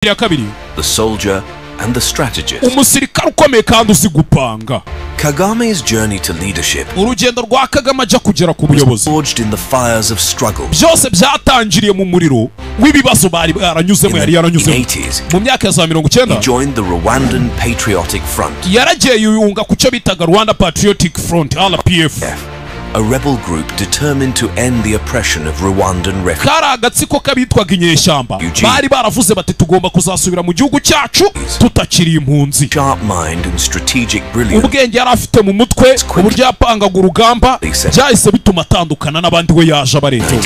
ya kabiri, the soldier and the strategist. umusirikare ukomeye kandi uzi gupanga. Kagame's journey to leadership urugendo rwa Kagame ajya kugera ku buyobozi forged in the fires of struggle. byose byatangiriye mu muriro w'ibibazo bari baranyuzemo yari yaranyuzemo mu myaka ya za 90. He joined the Rwandan Patriotic Front, yaragiye yunga ku cyo bitaga Rwanda Patriotic Front RPF, a rebel group determined to end the oppression of Rwandan refugees. kari agatsiko kabitwaga inyeshyamba bari baravuze bati tugomba kuzasubira mu gihugu cyacu tutakiri impunzi. Sharp mind and strategic brilliance. ubwenge yari afite mu mutwe uburyo yapangaga urugamba byahise bituma atandukana n'abandi we yaje abarenzeho.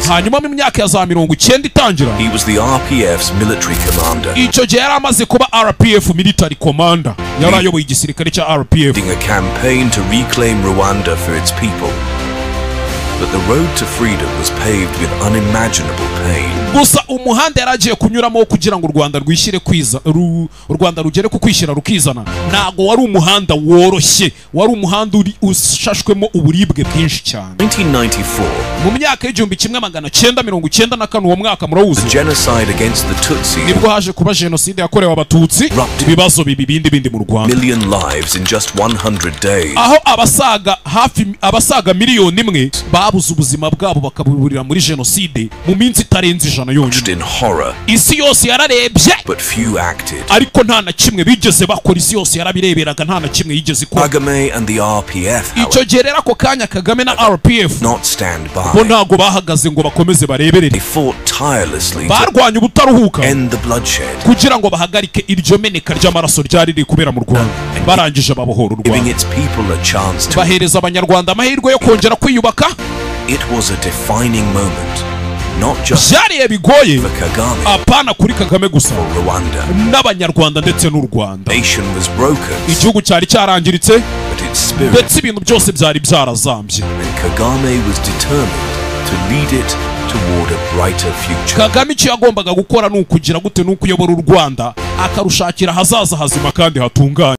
hanyuma mu myaka ya za 90 itangira, he was the RPF's military commander, icyo gihe yari amaze kuba RPF military commander, yari ayoboye igisirikare cya RPF, leading a campaign to reclaim Rwanda for its people. But the road to freedom was paved with unimaginable pain. gusa umuhanda yaragiye kunyuramo kugira ngo u Rwanda rwishyire kwiza u Rwanda rugere ku kwishyira rukizana ntago wari umuhanda woroshye, wari umuhanda ushashwemo uburibwe bwinshi cyane. 1994, mu myaka y'igihumbi kimwe magana cyenda 1994 uwo mwaka murawuzi, genocide against the Tutsi nibwo haje kuba jenoside yakorewe abatutsi, ibibazo bindi mu Rwanda, million lives in just 100 days. aho abasaga miliyoni imwe babuze ubuzima bwabo bakabuburira muri jenoside mu minsi itarenze ijana yonyine. In horror, isi yose yararebye but few acted. ariko nta na kimwe bigeze bakora, isi yose yarabireberaga nta na kimwe yigeze ikora. Kagame and the RPF, icyo gihe rero ako kanya Kagame na RPF not stand bo by. ntago bahagaze ngo bakomeze bareberere, They fought tirelessly to barwanya ubutaruhuka end the bloodshed, kugira ngo bahagarike iryo meneka ry'amaraso ryari riri kubera mu Rwanda. barangije babohora u giving Rwanda, its people a chance to. bahereza abanyarwanda amahirwe yo kongera kwiyubaka. It was a defining moment, not just byariye bigoye for Kagame, apana kuri Kagame gusa, for Rwanda. n'abanyarwanda ndetse n'u Rwanda. Nation was broken, igihugu cyari cyarangiritse but its spirit, ndetse ibintu byose byari byarazambye. and Kagame was determined to lead it toward a brighter future. Kagame icyo yagombaga gukora ni ukugira gute, ni ukuyobora u Rwanda akarushakira ahazaza hazima kandi hatunganye.